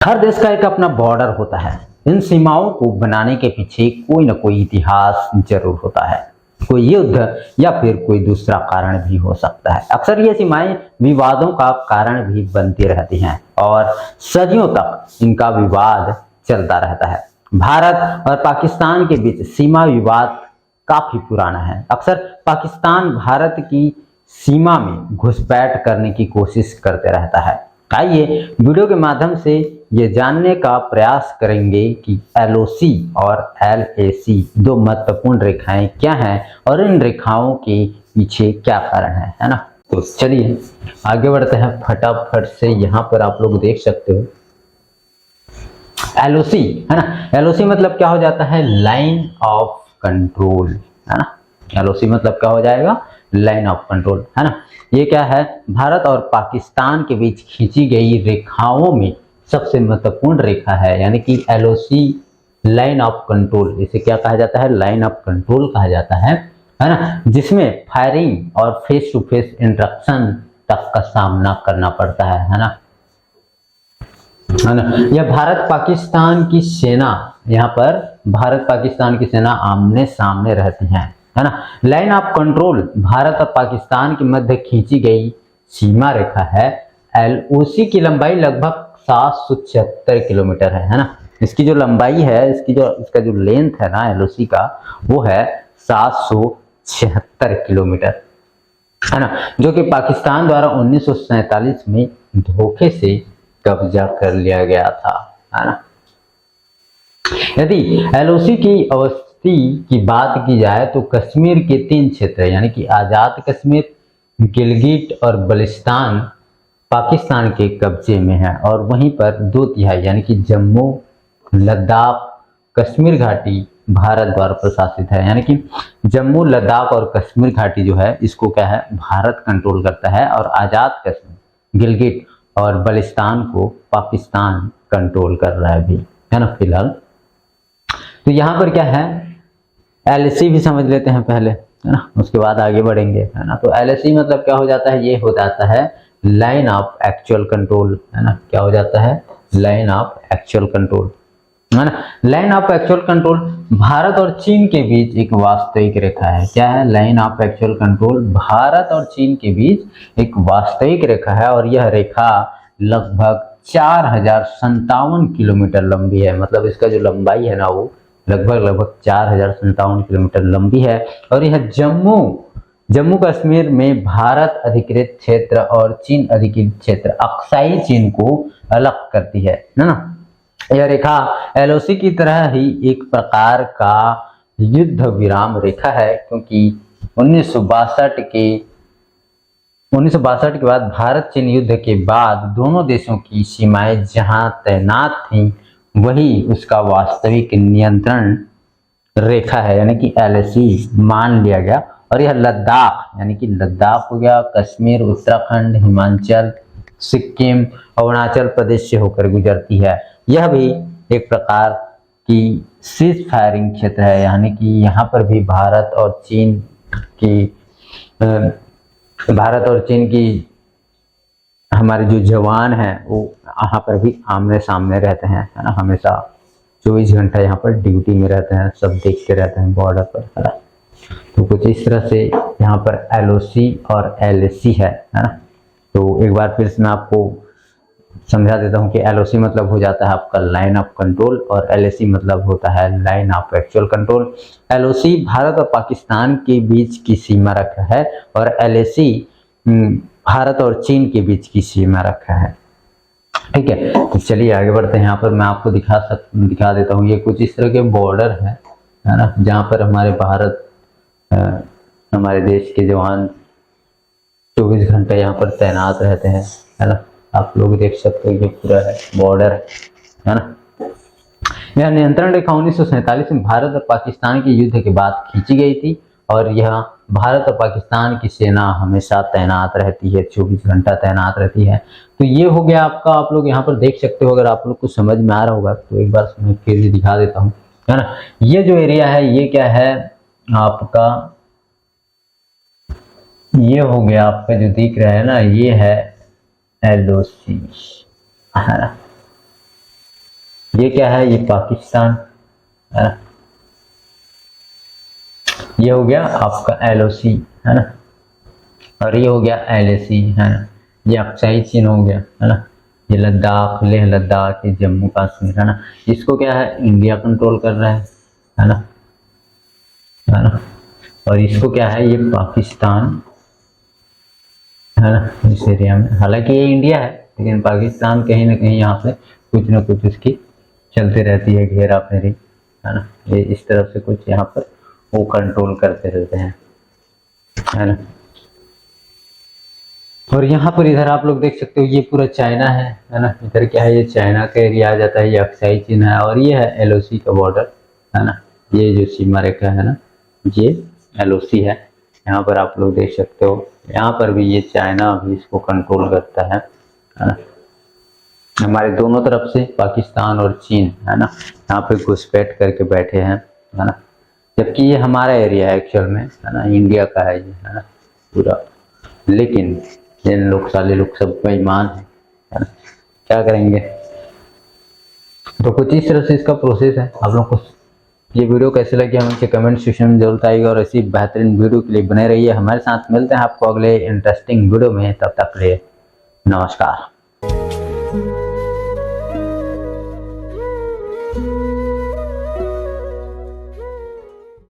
हर देश का एक अपना बॉर्डर होता है। इन सीमाओं को बनाने के पीछे कोई ना कोई इतिहास जरूर होता है, कोई युद्ध या फिर कोई दूसरा कारण भी हो सकता है। अक्सर ये सीमाएं विवादों का कारण भी बनती रहती हैं और सदियों तक इनका विवाद चलता रहता है। भारत और पाकिस्तान के बीच सीमा विवाद काफी पुराना है। अक्सर पाकिस्तान भारत की सीमा में घुसपैठ करने की कोशिश करते रहता है। आइए वीडियो के माध्यम से ये जानने का प्रयास करेंगे कि एलओसी और एलएसी दो महत्वपूर्ण रेखाएं क्या हैं और इन रेखाओं के पीछे क्या कारण है ना। तो चलिए आगे बढ़ते हैं फटाफट से। यहाँ पर आप लोग देख सकते हो एलओसी है ना। एलओसी मतलब क्या हो जाता है? लाइन ऑफ कंट्रोल है ना। एलओसी मतलब क्या हो जाएगा? लाइन ऑफ कंट्रोल है ना। ये क्या है? भारत और पाकिस्तान के बीच खींची गई रेखाओं में सबसे महत्वपूर्ण रेखा है, यानी कि एलओसी लाइन ऑफ कंट्रोल। इसे क्या कहा जाता है? लाइन ऑफ कंट्रोल कहा जाता है ना, जिसमें फायरिंग और फेस टू फेस इंटरेक्शन तक का सामना करना पड़ता है ना। यह भारत पाकिस्तान की सेना, यहाँ पर भारत पाकिस्तान की सेना आमने सामने रहती हैं है ना। लाइन ऑफ कंट्रोल भारत और पाकिस्तान के मध्य खींची गई सीमा रेखा है। एलओसी की लंबाई लगभग 776 किलोमीटर है ना। इसकी जो लंबाई है, इसका जो लेंथ है ना एलओसी का, वो है 776 किलोमीटर है ना, जो कि पाकिस्तान द्वारा 1947 में धोखे से कब्जा कर लिया गया था है ना। यदि एलओसी की अवस्थी की बात की जाए तो कश्मीर के 3 क्षेत्र यानी कि आजाद कश्मीर, गिलगिट और बल्टिस्तान पाकिस्तान के कब्जे में है और वहीं पर 2/3 यानी कि जम्मू, लद्दाख, कश्मीर घाटी भारत द्वारा प्रशासित है। यानी कि जम्मू, लद्दाख और कश्मीर घाटी जो है इसको क्या है? भारत कंट्रोल करता है और आजाद कश्मीर, गिलगिट और बल्टिस्तान को पाकिस्तान कंट्रोल कर रहा है अभी है ना फिलहाल। तो यहाँ पर क्या है? एलएसी भी समझ लेते हैं पहले है ना, उसके बाद आगे बढ़ेंगे है ना। तो एलएसी मतलब क्या हो जाता है? ये हो जाता है लाइन ऑफ एक्चुअल कंट्रोल है ना। क्या हो जाता है? लाइन ऑफ एक्चुअल कंट्रोल है ना। Line of actual control Bharat और चीन के बीच एक वास्तविक रेखा है। क्या है? Line of actual control Bharat और चीन के बीच एक वास्तविक रेखा है और यह रेखा लगभग 4057 किलोमीटर लंबी है। मतलब इसका जो लंबाई है ना वो लगभग 4057 किलोमीटर लंबी है और यह जम्मू कश्मीर में भारत अधिकृत क्षेत्र और चीन अधिकृत क्षेत्र अक्साई चीन को अलग करती है ना। यह रेखा एलओसी की तरह ही एक प्रकार का युद्ध विराम रेखा है, क्योंकि 1962 के बाद भारत चीन युद्ध के बाद दोनों देशों की सीमाएं जहां तैनात थीं वही उसका वास्तविक नियंत्रण रेखा है, यानी कि एलएसी मान लिया गया। और यह लद्दाख यानी कि लद्दाख हो गया, कश्मीर, उत्तराखंड, हिमाचल, सिक्किम, अरुणाचल प्रदेश से होकर गुजरती है। यह भी एक प्रकार की सीज फायरिंग क्षेत्र है, यानी कि यहाँ पर भी भारत और चीन की हमारे जो जवान हैं वो यहाँ पर भी आमने सामने रहते हैं है ना। हमेशा 24 घंटा यहाँ पर ड्यूटी में रहते हैं, सब देखते रहते हैं बॉर्डर पर है ना। तो कुछ इस तरह से यहाँ पर एलओसी और एलएसी है ना। तो एक बार फिर से मैं आपको समझा देता हूँ कि एलओसी मतलब हो जाता है आपका लाइन ऑफ कंट्रोल और एलएसी मतलब होता है line of actual control. LOC Bharat और पाकिस्तान के बीच की सीमा रेखा है और एलएसी भारत और चीन के बीच की सीमा रेखा है। ठीक है, तो चलिए आगे बढ़ते हैं। यहाँ पर मैं आपको दिखा देता हूँ। ये कुछ इस तरह के बॉर्डर है ना, जहाँ पर हमारे देश के जवान 24 घंटे यहाँ पर तैनात रहते हैं है ना। आप लोग देख सकते हो ये पूरा है बॉर्डर है ना। यह नियंत्रण रेखा 1947 में भारत और पाकिस्तान के युद्ध के बाद खींची गई थी और यह भारत और पाकिस्तान की सेना हमेशा तैनात रहती है, 24 घंटा तैनात रहती है। तो ये हो गया आपका, आप लोग यहाँ पर देख सकते हो। अगर आप लोग को समझ में आ रहा होगा तो एक बार मैं फिर भी दिखा देता हूँ है ना। ये जो एरिया है ये क्या है आपका? ये हो गया आपका जो दिख रहा है ना, ये है एलओसी है ना। ये क्या है, ये पाकिस्तान है ना, ये हो गया आपका LOC है ना, और ये हो गया LAC है ना, ये अक्साई चीन हो गया है ना, ये लद्दाख, लेह लद्दाख, ये जम्मू कश्मीर है ना, इसको क्या है इंडिया कंट्रोल कर रहा है ना, है ना, और इसको क्या है ये पाकिस्तान है ना इस एरिया में। हालांकि ये इंडिया है लेकिन पाकिस्तान कहीं ना कहीं यहाँ पे कुछ ना कुछ इसकी चलती रहती है, घेरा फेरी है ना, ये इस तरफ से कुछ यहाँ पर वो कंट्रोल करते रहते हैं है ना। और यहाँ पर इधर आप लोग देख सकते हो ये पूरा चाइना है ना, इधर क्या है ये चाइना का एरिया आ जाता है, ये अक्साई चीन है, और ये है LOC का बॉर्डर है ना, ये जो सीमा रेखा है ना ये LOC है। यहाँ पर आप लोग देख सकते हो, यहाँ पर भी ये चाइना भी इसको कंट्रोल करता है ना? हमारे दोनों तरफ से पाकिस्तान और चीन है ना यहाँ पे घुसपैठ करके बैठे हैं है ना, जबकि ये हमारा एरिया है एक्चुअल में है ना, इंडिया का है ये है ना पूरा, लेकिन जिन लोग साले लोग सब बेईमान है ना, क्या करेंगे। तो कुछ इस तरह से इसका प्रोसेस है। आप लोग को ये वीडियो कैसे लगी हमें कमेंट सेक्शन में जरूर आएगा, और ऐसी बेहतरीन वीडियो के लिए बने रहिए हमारे साथ। मिलते हैं आपको अगले इंटरेस्टिंग वीडियो में, तब तक के लिए नमस्कार।